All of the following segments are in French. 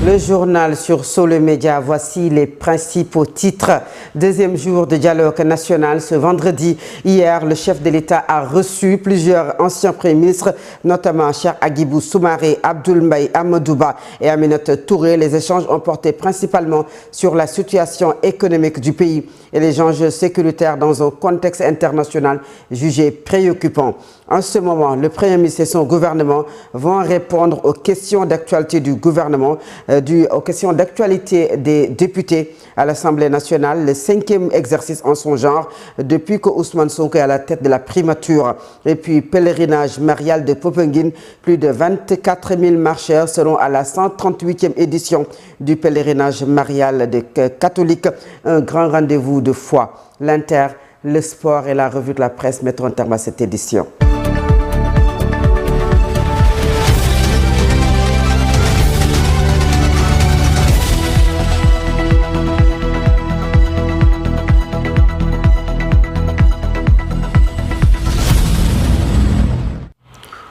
Le journal sur Sole Média, voici les principaux titres. Deuxième jour de dialogue national ce vendredi. Hier, le chef de l'État a reçu plusieurs anciens premiers ministres, notamment Cheikh Agibou Soumaré, Abdoul Mbaye Amadouba et Aminata Touré. Les échanges ont porté principalement sur la situation économique du pays et les enjeux sécuritaires dans un contexte international jugé préoccupant. En ce moment, le Premier ministre et son gouvernement vont répondre aux questions d'actualité du gouvernement, aux questions d'actualité des députés à l'Assemblée nationale, le 5e exercice en son genre depuis que Ousmane Sonko est à la tête de la primature. Et puis, pèlerinage marial de Popenguine, plus de 24 000 marcheurs seront à la 138e édition du pèlerinage marial des catholiques, un grand rendez-vous de foi. L'Inter, le sport et la revue de la presse mettront un terme à cette édition.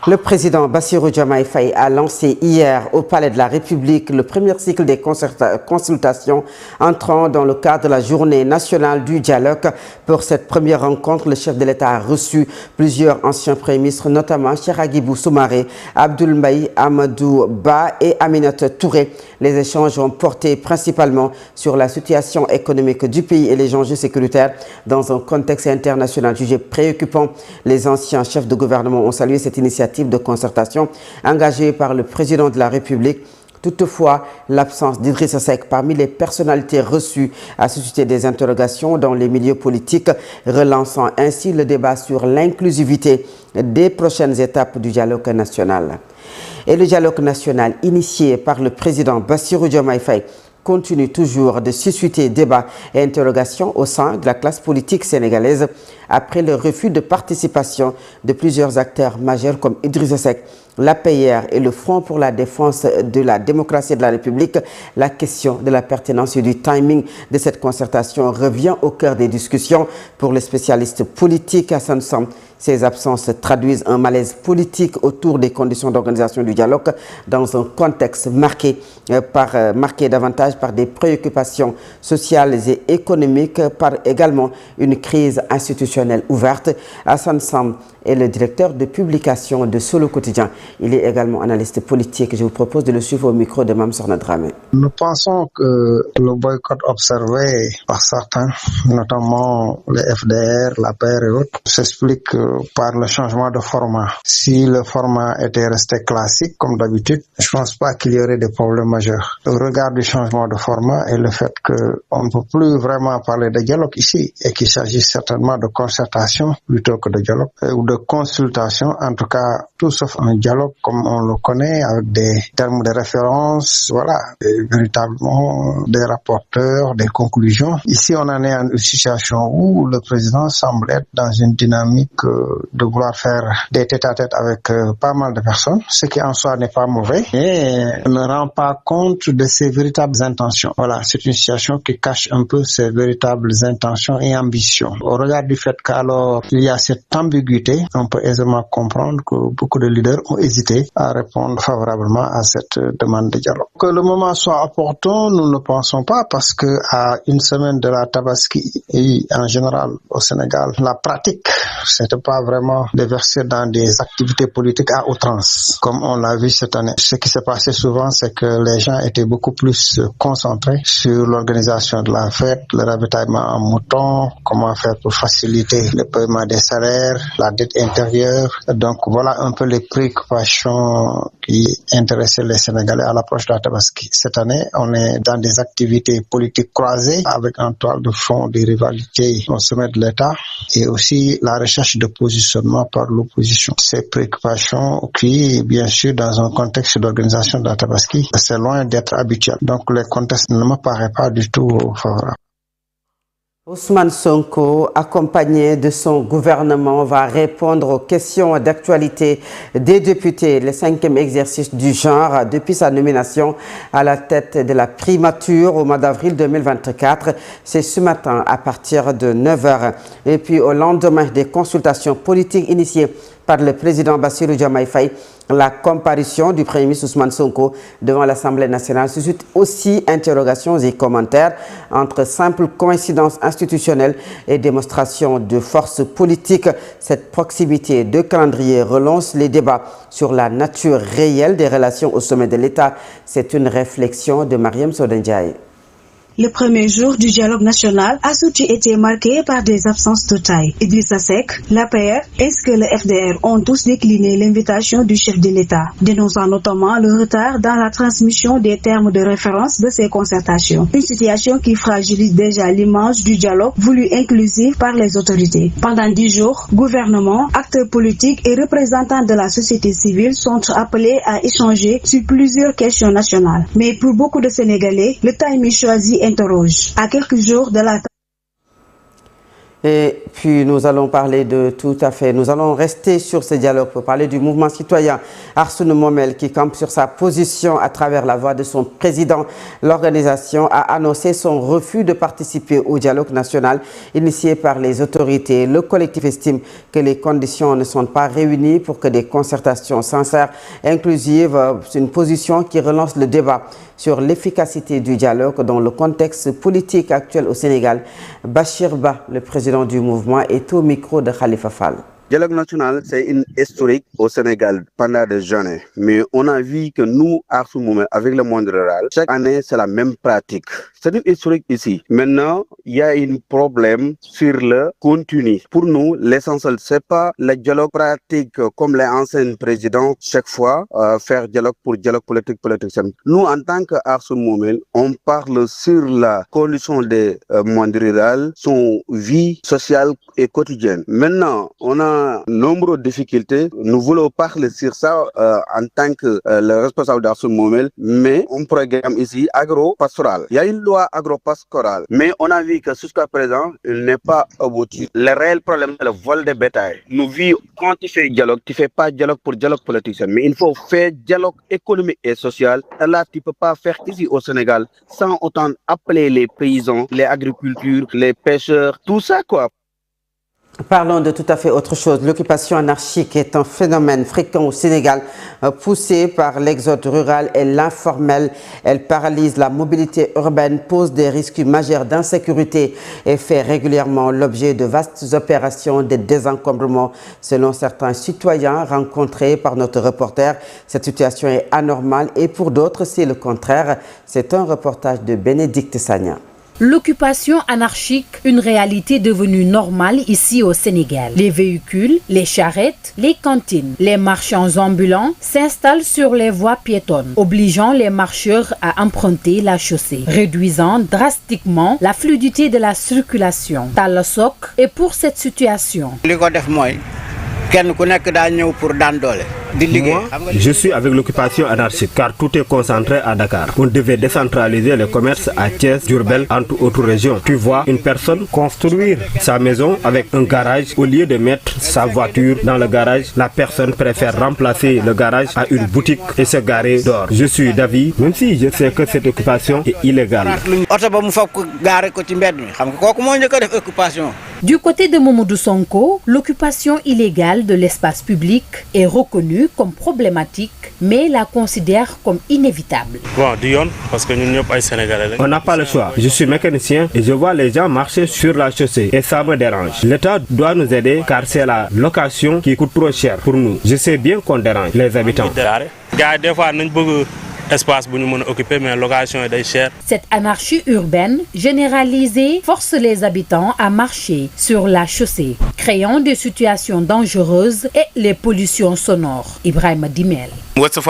Le président Bassirou Diomaye Faye a lancé hier au Palais de la République le premier cycle des consultations entrant dans le cadre de la journée nationale du dialogue. Pour cette première rencontre, le chef de l'État a reçu plusieurs anciens premiers ministres, notamment Cheikh Agibou Soumaré, Abdoul Mbaye Amadouba et Aminata Touré. Les échanges ont porté principalement sur la situation économique du pays et les enjeux sécuritaires dans un contexte international jugé préoccupant. Les anciens chefs de gouvernement ont salué cette initiative de concertation engagée par le président de la République. Toutefois, l'absence d'Idrissa Seck parmi les personnalités reçues a suscité des interrogations dans les milieux politiques, relançant ainsi le débat sur l'inclusivité des prochaines étapes du dialogue national. Et le dialogue national initié par le président Bassirou Diomaye Faye continue toujours de susciter débats et interrogations au sein de la classe politique sénégalaise après le refus de participation de plusieurs acteurs majeurs comme Idrissa Seck, l'APR et le Front pour la défense de la démocratie et de la République. La question de la pertinence et du timing de cette concertation revient au cœur des discussions. Pour le spécialiste politique Hassan Sam, ces absences traduisent un malaise politique autour des conditions d'organisation du dialogue dans un contexte marqué davantage par des préoccupations sociales et économiques, par également une crise institutionnelle ouverte. Hassan Sam est le directeur de publication de Solo Quotidien. Il est également analyste politique. Je vous propose de le suivre au micro de Mme Sorna Dramé. Nous pensons que le boycott observé par certains, notamment les FDR, l'APR et autres, s'explique par le changement de format. Si le format était resté classique, comme d'habitude, je ne pense pas qu'il y aurait des problèmes majeurs. Au regard du changement de format et le fait qu'on ne peut plus vraiment parler de dialogue ici et qu'il s'agit certainement de concertation plutôt que de dialogue ou de consultation, en tout cas tout sauf un dialogue comme on le connaît avec des termes de référence, voilà, véritablement des rapporteurs, des conclusions. Ici on en est en une situation où le président semble être dans une dynamique de vouloir faire des tête-à-tête avec pas mal de personnes, ce qui en soi n'est pas mauvais, mais ne rend pas compte de ses véritables intentions. Voilà, c'est une situation qui cache un peu ses véritables intentions et ambitions. Au regard du fait qu'alors il y a cette ambiguïté, on peut aisément comprendre que beaucoup de leaders ont hésité à répondre favorablement à cette demande de dialogue. Que le moment soit opportun, nous ne pensons pas, parce que à une semaine de la Tabaski et en général au Sénégal, la pratique, c'était pas vraiment de verser dans des activités politiques à outrance, comme on l'a vu cette année. Ce qui s'est passé souvent, c'est que les gens étaient beaucoup plus concentrés sur l'organisation de la fête, le ravitaillement en mouton, comment faire pour faciliter le paiement des salaires, la dette intérieure. Donc voilà un peu les préoccupations qui intéressaient les Sénégalais à l'approche de la Tabaski. Cette année, on est dans des activités politiques croisées avec en toile de fond des rivalités au sommet de l'État et aussi la recherche de positionnement par l'opposition. Ces préoccupations qui, bien sûr, dans un contexte d'organisation de la Tabaski, c'est loin d'être habituel. Donc le contexte ne me paraît pas du tout favorable. Ousmane Sonko, accompagné de son gouvernement, va répondre aux questions d'actualité des députés, le 5e exercice du genre depuis sa nomination à la tête de la primature au mois d'avril 2024. C'est ce matin à partir de 9h. Et puis au lendemain des consultations politiques initiées par le président Bassirou Diomaye Faye. La comparution du Premier ministre Ousmane Sonko devant l'Assemblée nationale suscite aussi interrogations et commentaires entre simple coïncidence institutionnelle et démonstration de force politique. Cette proximité de calendrier relance les débats sur la nature réelle des relations au sommet de l'État. C'est une réflexion de Mariam Sodendiaye. Le premier jour du dialogue national a surtout été marqué par des absences totales. Idrissa Seck, l'APR ainsi que le FDR ont tous décliné l'invitation du chef de l'État, dénonçant notamment le retard dans la transmission des termes de référence de ces concertations. Une situation qui fragilise déjà l'image du dialogue voulu inclusif par les autorités. Pendant 10 jours, gouvernement, acteurs politiques et représentants de la société civile sont appelés à échanger sur plusieurs questions nationales. Mais pour beaucoup de Sénégalais, le timing choisi interroge. À quelques jours de la... Et puis nous allons parler de tout à fait, nous allons rester sur ce dialogue pour parler du mouvement citoyen Arsène Momel qui campe sur sa position à travers la voix de son président. L'organisation a annoncé son refus de participer au dialogue national initié par les autorités. Le collectif estime que les conditions ne sont pas réunies pour que des concertations sincères et inclusives, c'est une position qui relance le débat sur l'efficacité du dialogue dans le contexte politique actuel au Sénégal. Bachir Ba, le président du mouvement, est au micro de Khalifa Fall. Le dialogue national, c'est une historique au Sénégal pendant des années. Mais on a vu que nous, Arsène Momel, avec le monde rural, chaque année, c'est la même pratique. C'est une historique ici. Maintenant, il y a un problème sur le contenu. Pour nous, l'essentiel, c'est pas le dialogue pratique comme les anciens présidents, chaque fois, faire dialogue politique. Nous, en tant qu'Arsène Momel, on parle sur la condition des mondes ruraux, son vie sociale et quotidienne. Maintenant, on a nombreuses difficultés. Nous voulons parler sur ça en tant que le responsable d'Arsène Momel, mais on programme ici agro-pastoral. Il y a une loi agro-pastorale, mais on a vu que jusqu'à présent, il n'est pas abouti. Le réel problème, c'est le vol des bétail. Nous vivons, quand tu fais dialogue, tu ne fais pas dialogue pour dialogue politicien, mais il faut faire dialogue économique et social. Et là, tu ne peux pas faire ici au Sénégal sans autant appeler les paysans, les agriculteurs, les pêcheurs, tout ça quoi. Parlons de tout à fait autre chose. L'occupation anarchique est un phénomène fréquent au Sénégal, poussé par l'exode rural et l'informel. Elle paralyse la mobilité urbaine, pose des risques majeurs d'insécurité et fait régulièrement l'objet de vastes opérations de désencombrement. Selon certains citoyens rencontrés par notre reporter, cette situation est anormale et pour d'autres, c'est le contraire. C'est un reportage de Bénédicte Sagna. L'occupation anarchique, une réalité devenue normale ici au Sénégal. Les véhicules, les charrettes, les cantines, les marchands ambulants s'installent sur les voies piétonnes, obligeant les marcheurs à emprunter la chaussée, réduisant drastiquement la fluidité de la circulation. Talla Sok est pour cette situation. Moi, je suis avec l'occupation anarchique car tout est concentré à Dakar. On devait décentraliser le commerce à Thiès, Diourbel, entre autres régions. Tu vois une personne construire sa maison avec un garage. Au lieu de mettre sa voiture dans le garage, la personne préfère remplacer le garage à une boutique et se garer dehors. Je suis d'avis, même si je sais que cette occupation est illégale. Du côté de Momodou Sonko, l'occupation illégale de l'espace public est reconnue comme problématique, mais la considère comme inévitable. On n'a pas le choix. Je suis mécanicien et je vois les gens marcher sur la chaussée et ça me dérange. L'État doit nous aider car c'est la location qui coûte trop cher pour nous. Je sais bien qu'on dérange les habitants. Cette anarchie urbaine généralisée force les habitants à marcher sur la chaussée, créant des situations dangereuses et les pollutions sonores. Ibrahima Dimel. À Ouest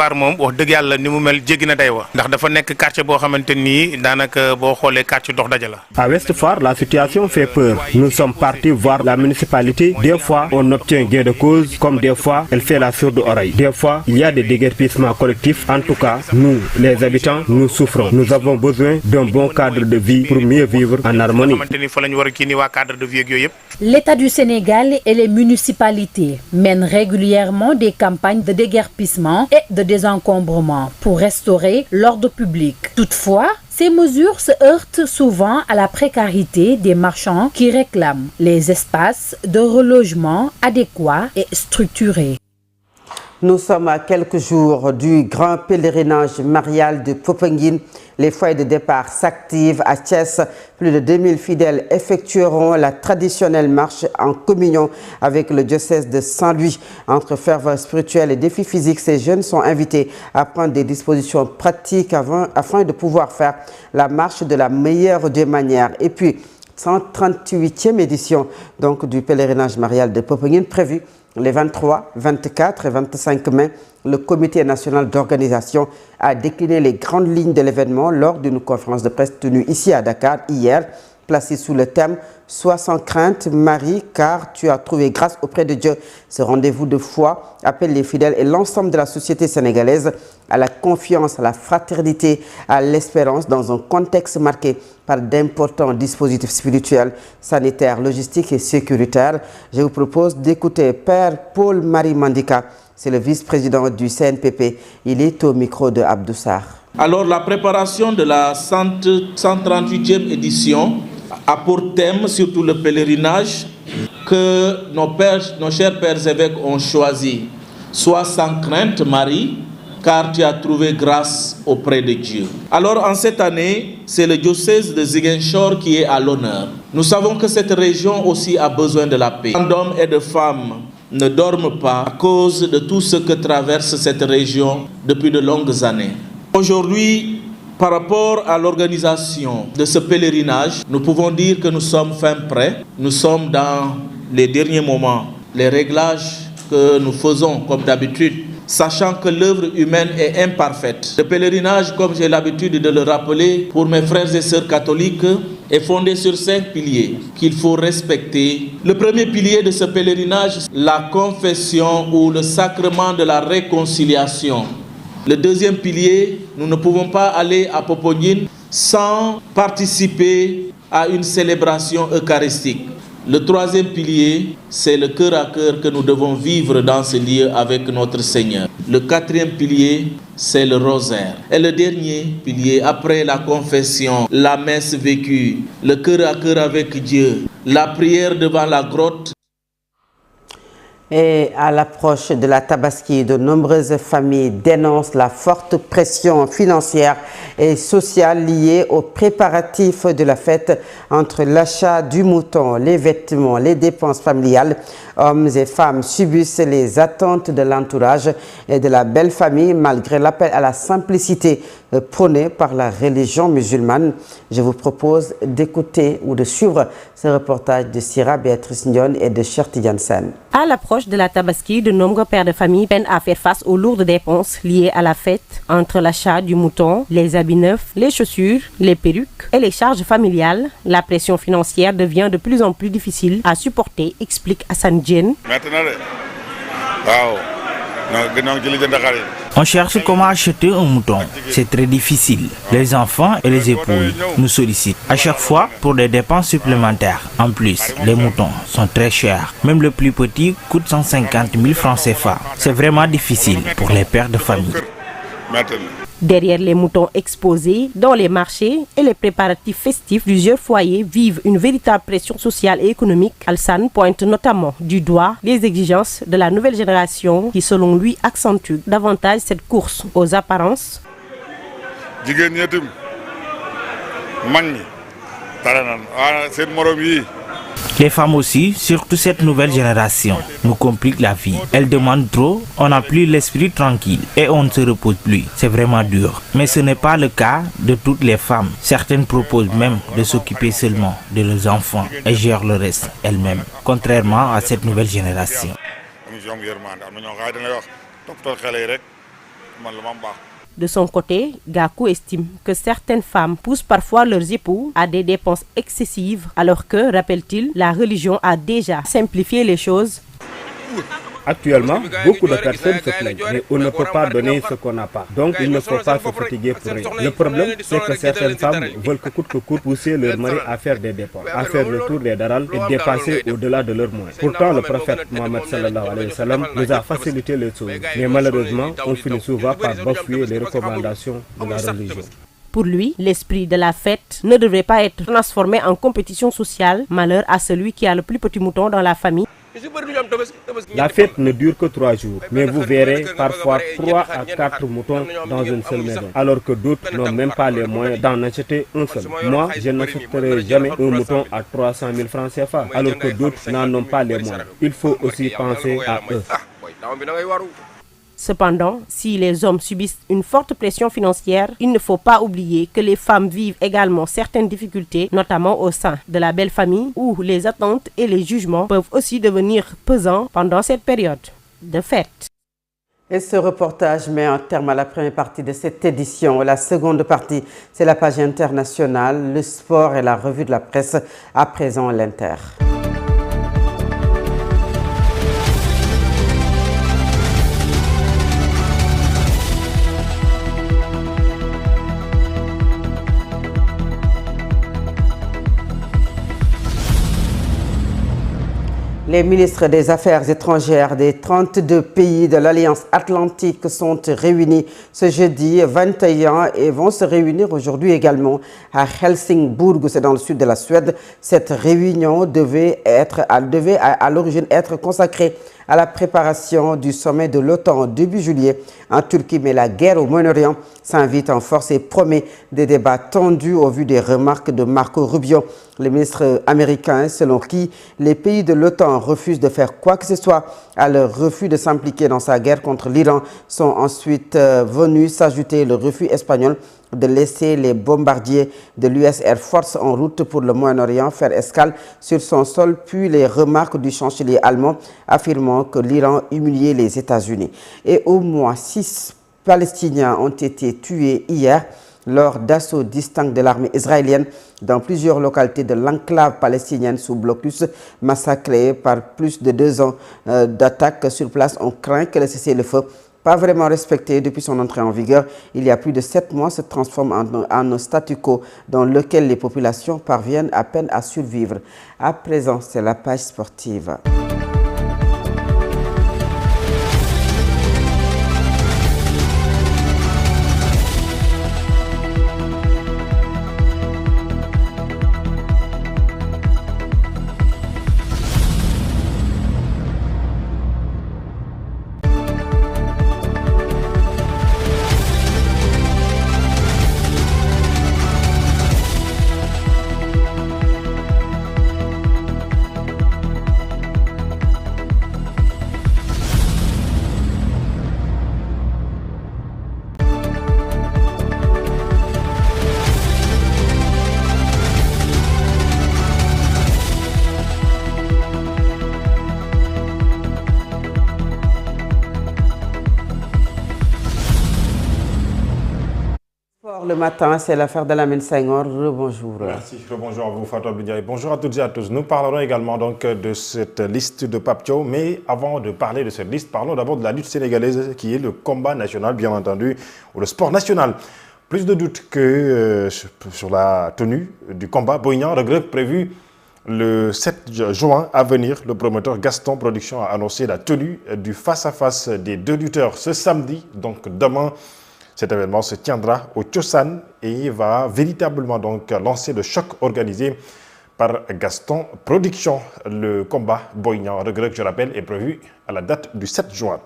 Foire, la situation fait peur. Nous sommes partis voir la municipalité. Des fois, on obtient gain de cause, comme des fois, elle fait la sourde oreille. Des fois, il y a des déguerpissements collectifs. En tout cas, nous, les habitants, nous souffrons. Nous avons besoin d'un bon cadre de vie pour mieux vivre en harmonie. L'État du Sénégal et les municipalités mènent régulièrement des campagnes de déguerpissement et de désencombrement pour restaurer l'ordre public. Toutefois, Ces mesures se heurtent souvent à la précarité des marchands qui réclament les espaces de relogement adéquats et structurés. Nous sommes à quelques jours du grand pèlerinage marial de Popenguine. Les foyers de départ s'activent à Thiès. Plus de 2000 fidèles effectueront la traditionnelle marche en communion avec le diocèse de Saint-Louis. Entre ferveur spirituelle et défis physiques, ces jeunes sont invités à prendre des dispositions pratiques afin de pouvoir faire la marche de la meilleure des manières. Et puis, 138e édition donc, du pèlerinage marial de Popenguine prévue les 23, 24 et 25 mai. Le comité national d'organisation a décliné les grandes lignes de l'événement lors d'une conférence de presse tenue ici à Dakar hier, placée sous le thème « Sois sans crainte, Marie, car tu as trouvé grâce auprès de Dieu ». Ce rendez-vous de foi appelle les fidèles et l'ensemble de la société sénégalaise à la confiance, à la fraternité, à l'espérance dans un contexte marqué par d'importants dispositifs spirituels, sanitaires, logistiques et sécuritaires. Je vous propose d'écouter Père Paul-Marie Mandika. C'est le vice-président du CNPP. Il est au micro de Abdou Sarr. Alors, la préparation de la 138e édition a pour thème surtout le pèlerinage que nos chers pères évêques ont choisi. Sois sans crainte, Marie, car tu as trouvé grâce auprès de Dieu. Alors, en cette année, c'est le diocèse de Ziguinchor qui est à l'honneur. Nous savons que cette région aussi a besoin de la paix. Tant d'hommes et de femmes ne dorment pas à cause de tout ce que traverse cette région depuis de longues années. Aujourd'hui, par rapport à l'organisation de ce pèlerinage, nous pouvons dire que nous sommes fin prêts. Nous sommes dans les derniers moments. Les réglages que nous faisons comme d'habitude, sachant que l'œuvre humaine est imparfaite. Le pèlerinage, comme j'ai l'habitude de le rappeler pour mes frères et sœurs catholiques, est fondé sur 5 piliers qu'il faut respecter. Le premier pilier de ce pèlerinage, la confession ou le sacrement de la réconciliation. Le deuxième pilier, nous ne pouvons pas aller à Popenguine sans participer à une célébration eucharistique. Le troisième pilier, c'est le cœur à cœur que nous devons vivre dans ce lieu avec notre Seigneur. Le quatrième pilier, c'est le rosaire. Et le dernier pilier, après la confession, la messe vécue, le cœur à cœur avec Dieu, la prière devant la grotte. Et à l'approche de la Tabaski, de nombreuses familles dénoncent la forte pression financière et sociale liée aux préparatifs de la fête entre l'achat du mouton, les vêtements, les dépenses familiales. Hommes et femmes subissent les attentes de l'entourage et de la belle famille malgré l'appel à la simplicité prôné par la religion musulmane. Je vous propose d'écouter ou de suivre ce reportage de Sira Béatrice Ndion et de Cheikh Tidiane Sène. À l'approche de la Tabaski, de nombreux pères de famille peinent à faire face aux lourdes dépenses liées à la fête entre l'achat du mouton, les habits neufs, les chaussures, les perruques et les charges familiales. La pression financière devient de plus en plus difficile à supporter, explique Hassan Djen. On cherche comment acheter un mouton. C'est très difficile. Les enfants et les épouses nous sollicitent à chaque fois pour des dépenses supplémentaires. En plus, les moutons sont très chers. Même le plus petit coûte 150 000 francs CFA. C'est vraiment difficile pour les pères de famille. Derrière les moutons exposés dans les marchés et les préparatifs festifs, plusieurs foyers vivent une véritable pression sociale et économique. Alsan pointe notamment du doigt les exigences de la nouvelle génération qui, selon lui, accentue davantage cette course aux apparences. Les femmes aussi, surtout cette nouvelle génération, nous compliquent la vie. Elles demandent trop, on n'a plus l'esprit tranquille et on ne se repose plus. C'est vraiment dur. Mais ce n'est pas le cas de toutes les femmes. Certaines proposent même de s'occuper seulement de leurs enfants et gèrent le reste elles-mêmes, contrairement à cette nouvelle génération. De son côté, Gakou estime que certaines femmes poussent parfois leurs époux à des dépenses excessives, alors que, rappelle-t-il, la religion a déjà simplifié les choses. Actuellement, beaucoup de personnes se plaignent, mais on ne peut pas donner ce qu'on n'a pas. Donc, il ne faut pas se fatiguer pour rien. Le problème, c'est que certaines femmes veulent que coûte pousser leur mari à faire des dépenses, à faire le tour des daral et dépasser au-delà de leurs moyens. Pourtant, le prophète Mohammed sallallahu alayhi wa sallam nous a facilité les choses. Mais malheureusement, on finit souvent par bafouer les recommandations de la religion. Pour lui, l'esprit de la fête ne devrait pas être transformé en compétition sociale. Malheur à celui qui a le plus petit mouton dans la famille. La fête ne dure que 3 jours, mais vous verrez parfois 3 à 4 moutons dans une seule maison, alors que d'autres n'ont même pas les moyens d'en acheter un seul. Moi, je n'achèterai jamais un mouton à 300 000 francs CFA, alors que d'autres n'en ont pas les moyens. Il faut aussi penser à eux. Cependant, si les hommes subissent une forte pression financière, il ne faut pas oublier que les femmes vivent également certaines difficultés, notamment au sein de la belle famille, où les attentes et les jugements peuvent aussi devenir pesants pendant cette période de fête. Et ce reportage met un terme à la première partie de cette édition. La seconde partie, c'est la page internationale, le sport et la revue de la presse. À présent, l'Inter. Les ministres des Affaires étrangères des 32 pays de l'Alliance Atlantique sont réunis ce jeudi 21 et vont se réunir aujourd'hui également à Helsingborg, c'est dans le sud de la Suède. Cette réunion devait à l'origine être consacrée à la préparation du sommet de l'OTAN début juillet en Turquie, mais la guerre au Moyen-Orient s'invite en force et promet des débats tendus au vu des remarques de Marco Rubio, le ministre américain, selon qui les pays de l'OTAN refusent de faire quoi que ce soit à leur refus de s'impliquer dans sa guerre contre l'Iran. Sont ensuite venus s'ajouter le refus espagnol de laisser les bombardiers de l'US Air Force en route pour le Moyen-Orient faire escale sur son sol, puis les remarques du chancelier allemand affirmant que l'Iran humiliait les États-Unis. Et au moins 6 Palestiniens ont été tués hier lors d'assauts distincts de l'armée israélienne dans plusieurs localités de l'enclave palestinienne sous blocus, massacrés par plus de 2 ans d'attaques sur place. On craint que le cessez-le-feu, pas vraiment respecté depuis son entrée en vigueur il y a plus de 7 mois, se transforme en un statu quo dans lequel les populations parviennent à peine à survivre. À présent, c'est la page sportive. Le matin, c'est l'affaire de Lamine Senghor. Bonjour. Merci. Bonjour à vous, Fatou Abdiaye. Bonjour à toutes et à tous. Nous parlerons également donc de cette liste de Pape Thiaw. Mais avant de parler de cette liste, parlons d'abord de la lutte sénégalaise qui est le combat national, bien entendu, ou le sport national. Plus de doutes que sur la tenue du combat. Boy Niang regrette prévu le 7 juin à venir. Le promoteur Gaston Production a annoncé la tenue du face-à-face des 2 lutteurs ce samedi, donc demain. Cet événement se tiendra au Thiossane et va véritablement donc lancer le choc organisé par Gaston Production. Le combat Boy Niang regret, je rappelle, est prévu à la date du 7 juin.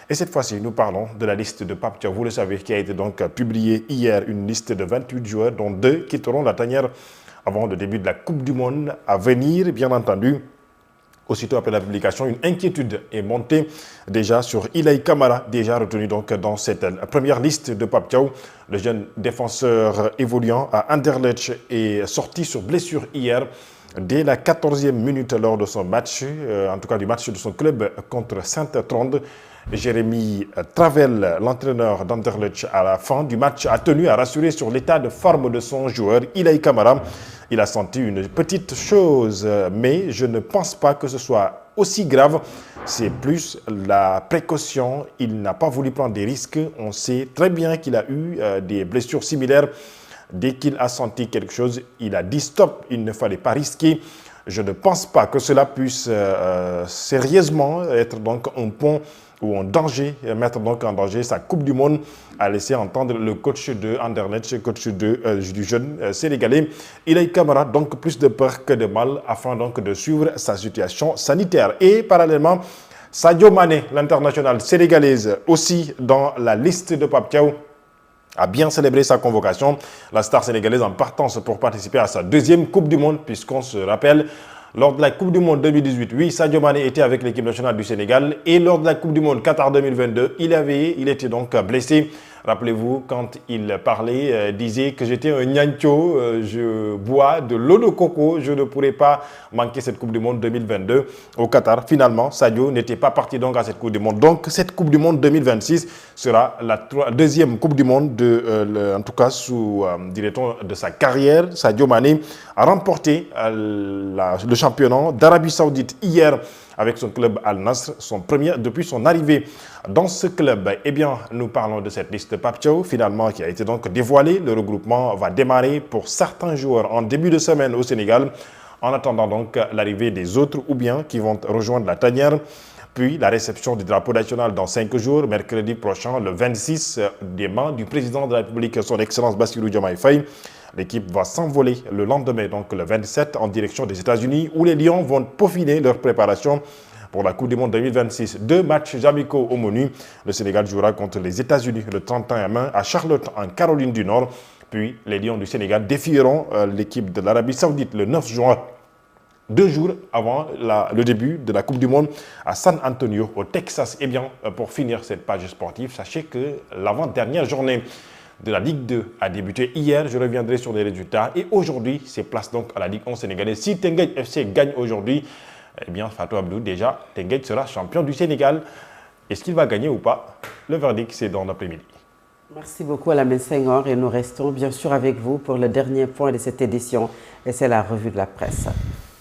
Et cette fois-ci, nous parlons de la liste de Pape Thiaw, vous le savez, qui a été donc publiée hier, une liste de 28 joueurs, dont 2 quitteront la tanière avant le début de la Coupe du Monde à venir, bien entendu. Aussitôt après la publication, une inquiétude est montée déjà sur Ilaï Kamara, déjà retenu donc dans cette première liste de Pape Thiaw. Le jeune défenseur évoluant à Anderlecht est sorti sur blessure hier dès la 14e minute lors de son match, en tout cas du match de son club contre Saint-Trond. Jérémy Travel, l'entraîneur d'Anderlecht, à la fin du match, a tenu à rassurer sur l'état de forme de son joueur, Ilaï Kamara. Il a senti une petite chose, mais je ne pense pas que ce soit aussi grave. C'est plus la précaution. Il n'a pas voulu prendre des risques. On sait très bien qu'il a eu des blessures similaires. Dès qu'il a senti quelque chose, il a dit stop. Il ne fallait pas risquer. Je ne pense pas que cela puisse sérieusement être donc un pont ou en danger, mettre donc en danger sa Coupe du Monde, a laissé entendre le coach de Anderlecht, coach du jeune Sénégalais. Ilaï Camara, donc plus de peur que de mal, afin donc de suivre sa situation sanitaire. Et parallèlement, Sadio Mané, l'international sénégalaise, aussi dans la liste de Pape Thiaw, a bien célébré sa convocation. La star sénégalaise en partance pour participer à sa deuxième Coupe du Monde, puisqu'on se rappelle, lors de la Coupe du Monde 2018, oui, Sadio Mané était avec l'équipe nationale du Sénégal. Et lors de la Coupe du Monde Qatar 2022, il était donc blessé. Rappelez-vous, quand il parlait, disait que j'étais un niancho, je bois de l'eau de coco, je ne pourrais pas manquer cette Coupe du Monde 2022 au Qatar. Finalement, Sadio n'était pas parti donc à cette Coupe du Monde. Donc, cette Coupe du Monde 2026 sera la deuxième Coupe du Monde, en tout cas sous, dirait-on, de sa carrière. Sadio Mané a remporté le championnat d'Arabie Saoudite hier avec son club Al Nassr, son premier depuis son arrivée dans ce club. Eh bien, nous parlons de cette liste Pape Thiaw, finalement, qui a été donc dévoilée. Le regroupement va démarrer pour certains joueurs en début de semaine au Sénégal, en attendant donc l'arrivée des autres ou bien qui vont rejoindre la tanière. Puis la réception du drapeau national dans 5 jours, mercredi prochain, le 26, des mains du président de la République, son Excellence Bassirou Diomaye Faye. L'équipe va s'envoler le lendemain, donc le 27, en direction des États-Unis, où les Lions vont peaufiner leur préparation pour la Coupe du Monde 2026. 2 matchs amicaux au menu. Le Sénégal jouera contre les États-Unis le 31 mai à Charlotte, en Caroline du Nord. Puis les Lions du Sénégal défieront l'équipe de l'Arabie Saoudite le 9 juin. 2 jours avant le début de la Coupe du Monde à San Antonio, au Texas. Eh bien, pour finir cette page sportive, sachez que l'avant-dernière journée de la Ligue 2 a débuté hier. Je reviendrai sur les résultats. Et aujourd'hui, c'est place donc à la Ligue 11 sénégalaise. Si Teungueth FC gagne aujourd'hui, eh bien, Fatou Abdou, déjà, Teungueth sera champion du Sénégal. Est-ce qu'il va gagner ou pas? Le verdict, c'est dans l'après-midi. Merci beaucoup Lamine Senghor et nous restons bien sûr avec vous pour le dernier point de cette édition et c'est la revue de la presse.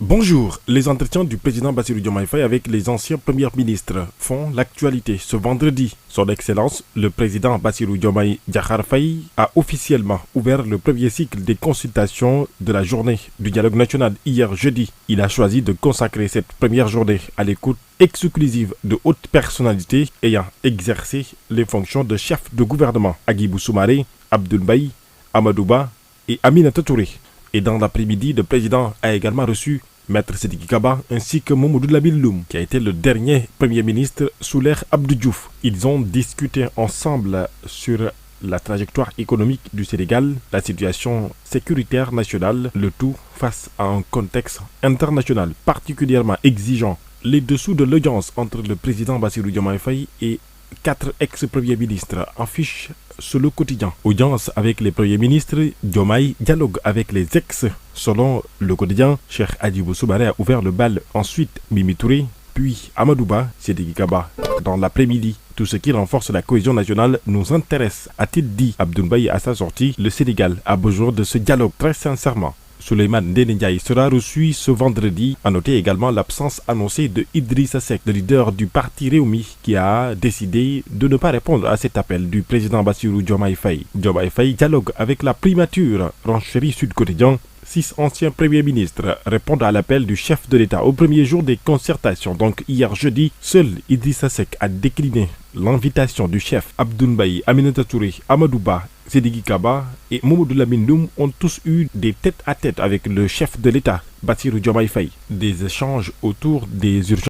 Bonjour, les entretiens du président Bassirou Diomaye Faye avec les anciens premiers ministres font l'actualité ce vendredi. Son Excellence, le président Bassirou Diomaye Diakhar Faye, a officiellement ouvert le premier cycle des consultations de la journée du dialogue national hier jeudi. Il a choisi de consacrer cette première journée à l'écoute exclusive de hautes personnalités ayant exercé les fonctions de chef de gouvernement, Agibou Soumaré, Abdoul Mbaye, Amadou Ba et Aminata Touré. Et dans l'après-midi, le président a également reçu Maître Sidiki Kaba ainsi que Mamadou Lamine Loum, qui a été le dernier Premier ministre sous l'ère Abdou Diouf. Ils ont discuté ensemble sur la trajectoire économique du Sénégal, la situation sécuritaire nationale, le tout face à un contexte international particulièrement exigeant. Les dessous de l'audience entre le président Bassirou Diomaye Faye et 4 ex-premiers ministres affichent sur le quotidien. Audience avec les premiers ministres, Diomaye dialogue avec les ex. Selon le quotidien, Cheikh Hadjibou Soumaré a ouvert le bal, ensuite Mimi Touré, puis Amadou Ba, Sidiki Kaba. Dans l'après-midi, tout ce qui renforce la cohésion nationale nous intéresse, a-t-il dit Abdoul Mbaye à sa sortie. Le Sénégal a besoin de ce dialogue très sincèrement. Souleymane Ndéné Ndiaye sera reçu ce vendredi. À noter également l'absence annoncée de Idrissa Seck, le leader du parti Rewmi, qui a décidé de ne pas répondre à cet appel du président Bassirou Diomaye Faye. Diomaye Faye dialogue avec la primature, renchérit Sud Quotidien. 6 anciens premiers ministres répondent à l'appel du chef de l'État au premier jour des concertations. Donc hier jeudi, seul Idrissa Seck a décliné l'invitation du chef. Abdoul Mbaye, Aminata Touré, Amadou Ba, Sidiki Kaba et Mamadou Lamine Loum ont tous eu des tête-à-tête avec le chef de l'État, Bassirou Diomaye Faye. Des échanges autour des urgences